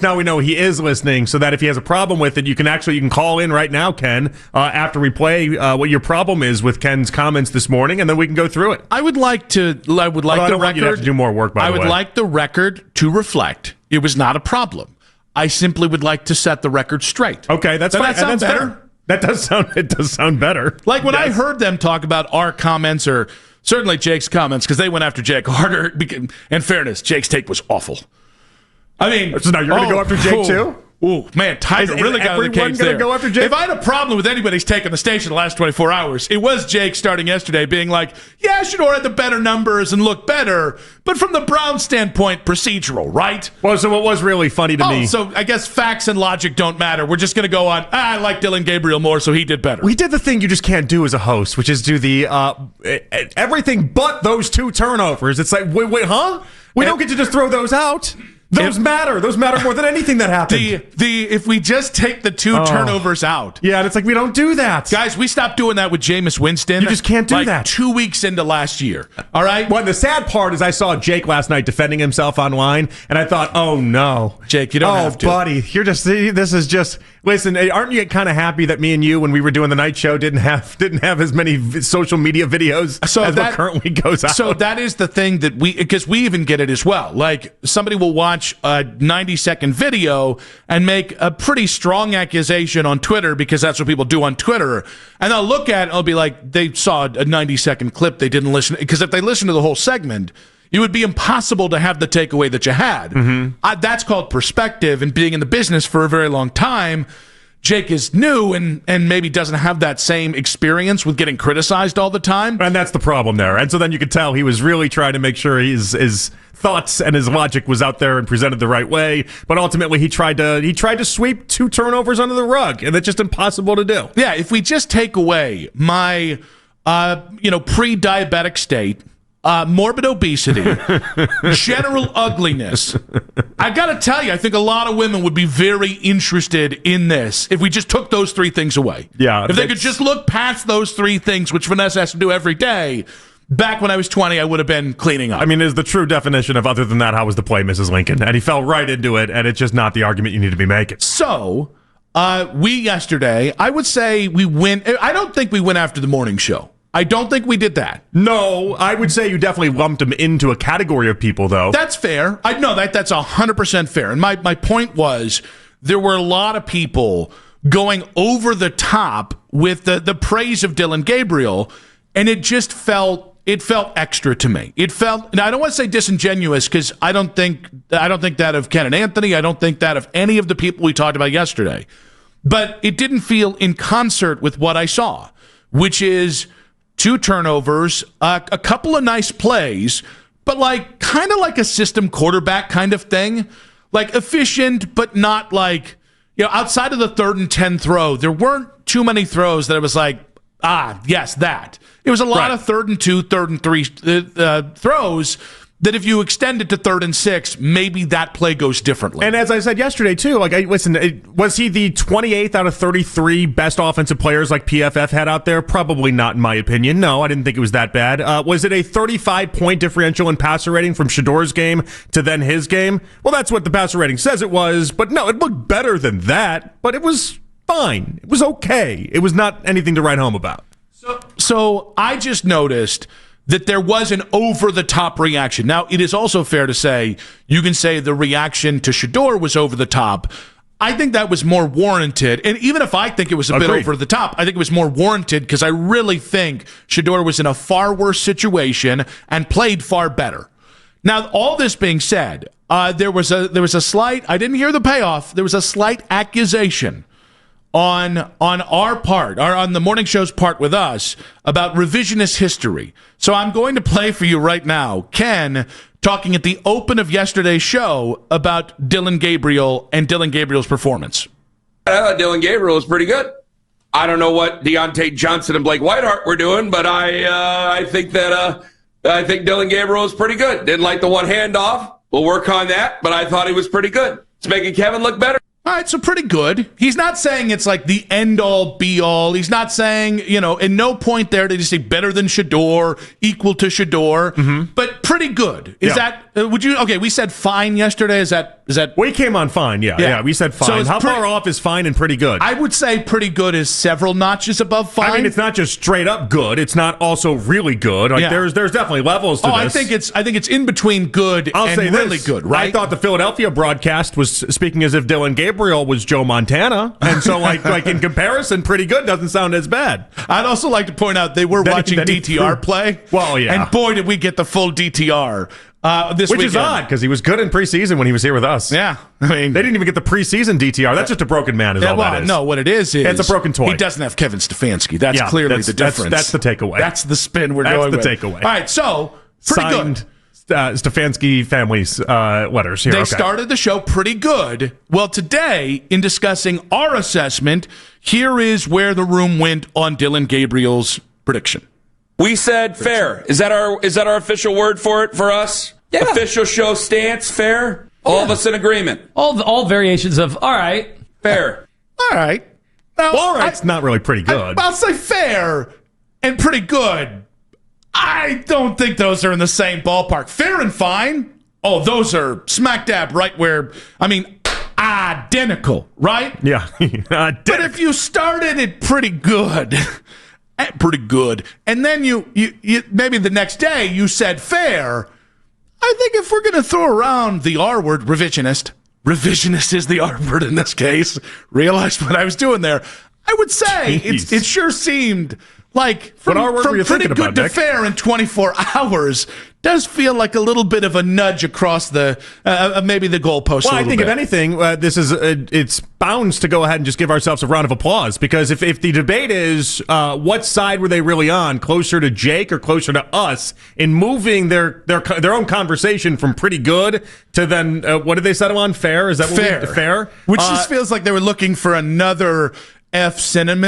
Now we know he is listening, so that if he has a problem with it, you can call in right now, Ken, after we play what your problem is with Ken's comments this morning, and then we can go through it. I would like the record. Want you to have to do more work. By the way, I would like the record to reflect it was not a problem. I simply would like to set the record straight. Okay, that's fine. That sounds better. That does sound. It does sound better. Like when I heard them talk about our comments, or certainly Jake's comments, because they went after Jake harder. In fairness, Jake's take was awful. I mean, so now you're going to go after Jake too? Oh man, Tiger really got in the cage there. Go after Jake? If I had a problem with anybody's taking the station the last 24 hours, it was Jake starting yesterday being like, yeah, Shedeur had the better numbers and looked better, but from the Browns standpoint, procedural, right? Well, so what was really funny to me... So I guess facts and logic don't matter. We're just going to go on, I like Dillon Gabriel more, so he did better. We did the thing you just can't do as a host, which is do the everything but those 2 turnovers. It's like, wait, huh? We don't get to just throw those out. Those matter. Those matter more than anything that happened. If we just take the 2 turnovers out. Yeah, and it's like we don't do that. Guys, we stopped doing that with Jameis Winston. You just can't do that. 2 weeks into last year. All right? Well, the sad part is I saw Jake last night defending himself online, and I thought, oh, no. Jake, you don't have to. Oh, buddy, this is just... Listen, aren't you kind of happy that me and you, when we were doing the night show, didn't have as many social media videos as what currently goes out? So that is the thing that because we even get it as well. Like, somebody will watch a 90-second video and make a pretty strong accusation on Twitter, because that's what people do on Twitter, and they'll look at it and it'll be like, they saw a 90-second clip, they didn't listen, because if they listen to the whole segment, it would be impossible to have the takeaway that you had. Mm-hmm. That's called perspective, and being in the business for a very long time, Jake is new and maybe doesn't have that same experience with getting criticized all the time. And that's the problem there. And so then you could tell he was really trying to make sure his thoughts and his logic was out there and presented the right way. But ultimately, he tried to sweep 2 turnovers under the rug, and that's just impossible to do. Yeah, if we just take away my pre-diabetic state, morbid obesity, general ugliness. I got to tell you, I think a lot of women would be very interested in this if we just took those 3 things away. Yeah. If they could just look past those 3 things, which Vanessa has to do every day. Back when I was 20, I would have been cleaning up. I mean, is the true definition of other than that, how was the play, Mrs. Lincoln? And he fell right into it, and it's just not the argument you need to be making. So, we yesterday, I would say we win. I don't think we went after the morning show. I don't think we did that. No, I would say you definitely lumped him into a category of people, though. That's fair. I know that's 100% fair. And my point was, there were a lot of people going over the top with the praise of Dillon Gabriel, and it just felt extra to me. It felt, now I don't want to say disingenuous, because I don't think that of Ken and Anthony. I don't think that of any of the people we talked about yesterday. But it didn't feel in concert with what I saw, which is 2 turnovers, a couple of nice plays, but kind of like a system quarterback kind of thing. Like efficient, but not like, outside of the 3rd and 10 throw, there weren't too many throws that I was like, yes, that. It was a lot of 3rd and 2, 3rd and 3 throws that if you extend it to 3rd and 6, maybe that play goes differently. And as I said yesterday, too, was he the 28th out of 33 best offensive players like PFF had out there? Probably not, in my opinion. No, I didn't think it was that bad. Was it a 35-point differential in passer rating from Shedeur's game to then his game? Well, that's what the passer rating says it was, but no, it looked better than that, but it was fine. It was okay. It was not anything to write home about. So I just noticed that there was an over-the-top reaction. Now, it is also fair to say, you can say the reaction to Shedeur was over the top. I think that was more warranted. And even if I think it was a bit over the top, I think it was more warranted because I really think Shedeur was in a far worse situation and played far better. Now, all this being said, there was a slight, I didn't hear the payoff, there was a slight accusation on our part, or on the morning show's part with us, about revisionist history. So I'm going to play for you right now Ken talking at the open of yesterday's show about Dillon Gabriel and Dillon Gabriel's performance. I thought Dillon Gabriel was pretty good. I don't know what Deontay Johnson and Blake Whiteheart were doing, but I think Dillon Gabriel was pretty good. Didn't like the one handoff. We'll work on that, but I thought he was pretty good. It's making Kevin look better. All right, so pretty good. He's not saying it's like the end-all, be-all. He's not saying, in no point there did he say better than Shedeur, equal to Shedeur, but pretty good. Is that, we said fine yesterday. Is that Is that We came on fine, yeah. We said fine. So How far off is fine and pretty good? I would say pretty good is several notches above fine. I mean, it's not just straight up good. It's not also really good. Like there's definitely levels to this. I think it's in between good and really good, right? I thought the Philadelphia broadcast was speaking as if Dillon Gabriel was Joe Montana, and so like in comparison, pretty good doesn't sound as bad. I'd also like to point out they were watching DTR play. Well, yeah, and boy, did we get the full DTR. Which weekend. Is odd because he was good in preseason when he was here with us. Yeah, I mean they didn't even get the preseason DTR. That's just a broken man. Is all that is. No, what it is it's a broken toy. He doesn't have Kevin Stefanski. That's clearly the difference. That's the takeaway. That's the spin we're going with. That's the takeaway. All right, so pretty Signed, good. Stefanski family's letters here. They started the show pretty good. Well, today in discussing our assessment, here is where the room went on Dillon Gabriel's prediction. We said fair. Is that our official word for it for us? Yeah. Official show stance, fair? All of us in agreement. All variations of all right. Fair. All right. Now, all right's not really pretty good. I'll say fair and pretty good. I don't think those are in the same ballpark. Fair and fine. Oh, those are smack dab right where, I mean, identical, right? Yeah. But if you started it pretty good, and then you maybe the next day you said fair, I think if we're going to throw around the R word, revisionist is the R word in this case. Realized what I was doing there. I would say it sure seemed like from pretty good to fair in 24 hours does feel like a little bit of a nudge across the maybe the goalpost. Well, I think if anything, this is it's bounds to go ahead and just give ourselves a round of applause because if the debate is what side were they really on, closer to Jake or closer to us, in moving their own conversation from pretty good to then what did they settle on? Fair? Is that fair? Which just feels like they were looking for another synonym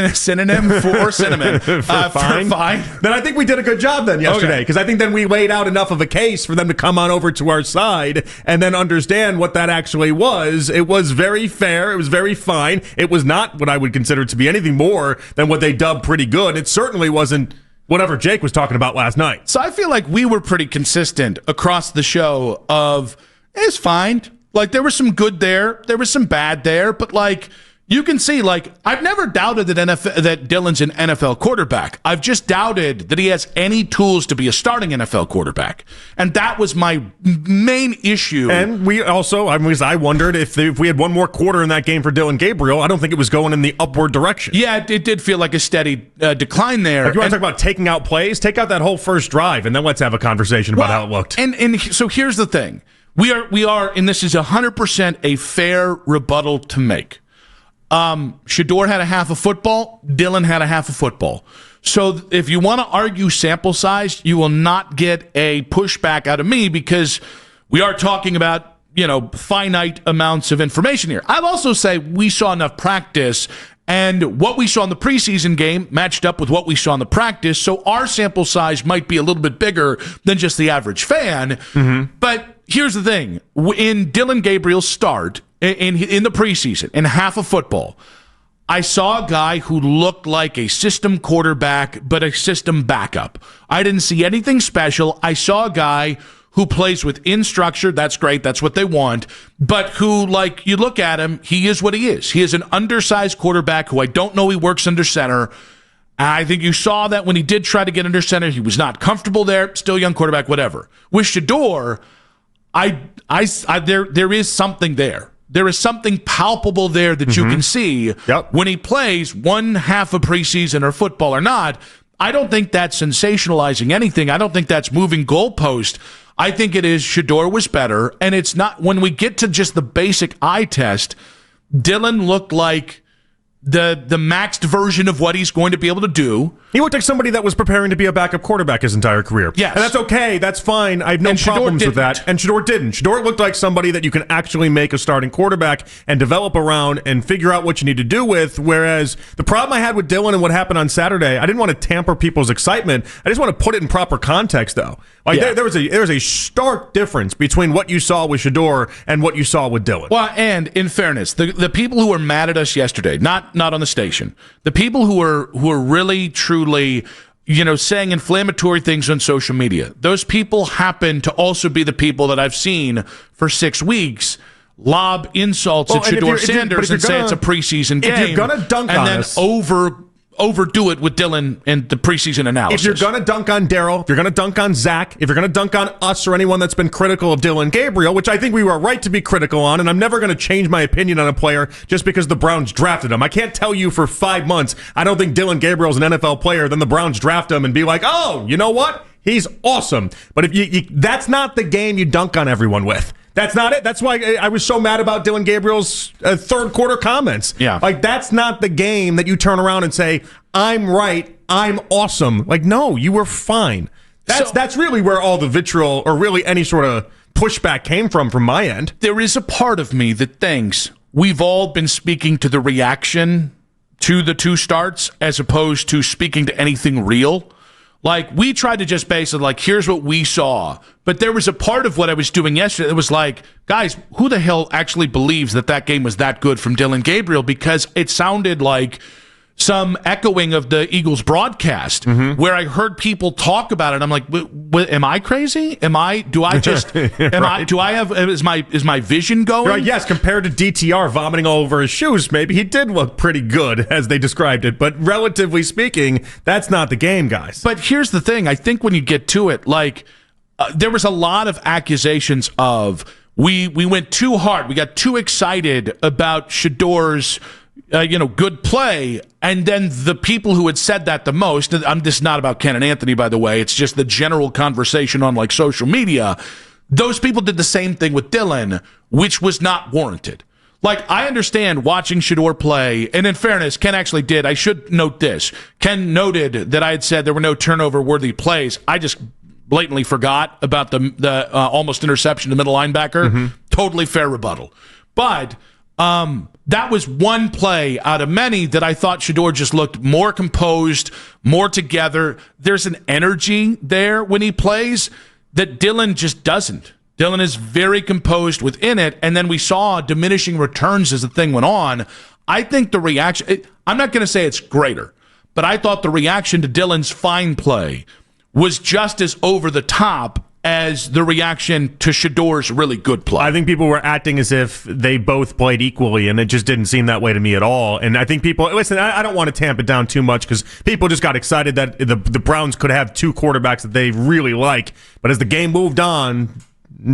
for cinnamon for fine. Then I think we did a good job then yesterday because I think then we laid out enough of a case for them to come on over to our side and then understand what that actually was. It was very fair. It was very fine. It was not what I would consider to be anything more than what they dubbed pretty good. It certainly wasn't whatever Jake was talking about last night. So I feel like we were pretty consistent across the show of it's fine. Like there was some good there. There was some bad there, but like you can see, like, I've never doubted that Dillon's an NFL quarterback. I've just doubted that he has any tools to be a starting NFL quarterback. And that was my main issue. And we also, I wondered if we had one more quarter in that game for Dillon Gabriel, I don't think it was going in the upward direction. Yeah, it did feel like a steady decline there. Like you want to talk about taking out plays? Take out that whole first drive, and then let's have a conversation about how it looked. And so here's the thing. We are, and this is 100% a fair rebuttal to make. Shedeur had a half of football. Dillon had a half of football. So if you want to argue sample size, you will not get a pushback out of me because we are talking about, finite amounts of information here. I'll also say we saw enough practice and what we saw in the preseason game matched up with what we saw in the practice. So our sample size might be a little bit bigger than just the average fan. Mm-hmm. But here's the thing. In Dillon Gabriel's start, in the preseason, in half of football, I saw a guy who looked like a system quarterback, but a system backup. I didn't see anything special. I saw a guy who plays within structure. That's great. That's what they want. But who, like, you look at him, he is what he is. He is an undersized quarterback who I don't know he works under center. I think you saw that when he did try to get under center, he was not comfortable there. Still young quarterback, whatever. With Shedeur, there is something there. There is something palpable there that you can see when he plays one half of preseason or football or not. I don't think that's sensationalizing anything. I don't think that's moving goalpost. I think it is Shedeur was better, and it's not when we get to just the basic eye test, Dillon looked like the maxed version of what he's going to be able to do. He looked like somebody that was preparing to be a backup quarterback his entire career. Yes. And that's okay. That's fine. I have no problems with that. And Shedeur didn't. Shedeur looked like somebody that you can actually make a starting quarterback and develop around and figure out what you need to do with. Whereas the problem I had with Dillon and what happened on Saturday, I didn't want to tamper people's excitement. I just want to put it in proper context, though. Like there was a stark difference between what you saw with Shedeur and what you saw with Dillon. Well, and in fairness, the people who were mad at us yesterday, not on the station, the people who were really truly saying inflammatory things on social media, those people happen to also be the people that I've seen for 6 weeks lob insults at Shedeur Sanders and say it's a preseason game. If you're going to dunk on us, overdo it with Dillon and the preseason analysis. If you're going to dunk on Daryl, if you're going to dunk on Zach, if you're going to dunk on us or anyone that's been critical of Dillon Gabriel, which I think we were right to be critical on, and I'm never going to change my opinion on a player just because the Browns drafted him. I can't tell you for 5 months I don't think Dillon Gabriel's an NFL player, then the Browns draft him and be like, oh, you know what? He's awesome. But if you that's not the game you dunk on everyone with. That's not it. That's why I was so mad about Dillon Gabriel's third quarter comments. Yeah. Like, that's not the game that you turn around and say, I'm right, I'm awesome. Like, no, you were fine. That's really where all the vitriol or really any sort of pushback came from my end. There is a part of me that thinks we've all been speaking to the reaction to the two starts as opposed to speaking to anything real. Like, we tried to just base it like, here's what we saw. But there was a part of what I was doing yesterday that was like, guys, who the hell actually believes that game was that good from Dillon Gabriel? Because it sounded like some echoing of the Eagles broadcast where I heard people talk about it. I'm like, am I crazy? Is my vision going? Right, yes, compared to DTR vomiting all over his shoes, maybe he did look pretty good as they described it. But relatively speaking, that's not the game, guys. But here's the thing. I think when you get to it, like, there was a lot of accusations of we went too hard. We got too excited about Shedeur's good play. And then the people who had said that the most, this is not about Ken and Anthony, by the way, it's just the general conversation on like social media. Those people did the same thing with Dillon, which was not warranted. Like, I understand watching Shedeur play, and in fairness, Ken actually did. I should note this. Ken noted that I had said there were no turnover-worthy plays. I just blatantly forgot about the almost interception to middle linebacker. Totally fair rebuttal. But that was one play out of many that I thought Shedeur just looked more composed, more together. There's an energy there when he plays that Dillon just doesn't. Dillon is very composed within it, and then we saw diminishing returns as the thing went on. I think the reaction, I'm not going to say it's greater, but I thought the reaction to Dillon's fine play was just as over the top as the reaction to Shedeur's really good play. I think people were acting as if they both played equally, and it just didn't seem that way to me at all. And I think people, listen, I don't want to tamp it down too much because people just got excited that the Browns could have two quarterbacks that they really like. But as the game moved on,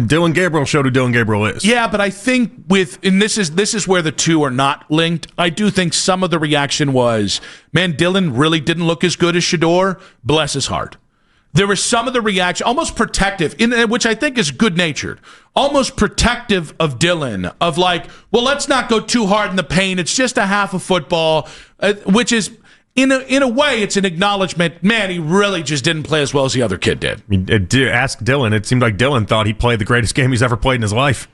Dillon Gabriel showed who Dillon Gabriel is. Yeah, but I think and this is where the two are not linked. I do think some of the reaction was, man, Dillon really didn't look as good as Shedeur. Bless his heart. There was some of the reaction, almost protective, which I think is good-natured, almost protective of Dillon, of like, well, let's not go too hard in the paint. It's just a half of football, which is, in a way, it's an acknowledgement, man, he really just didn't play as well as the other kid did. Ask Dillon. It seemed like Dillon thought he played the greatest game he's ever played in his life.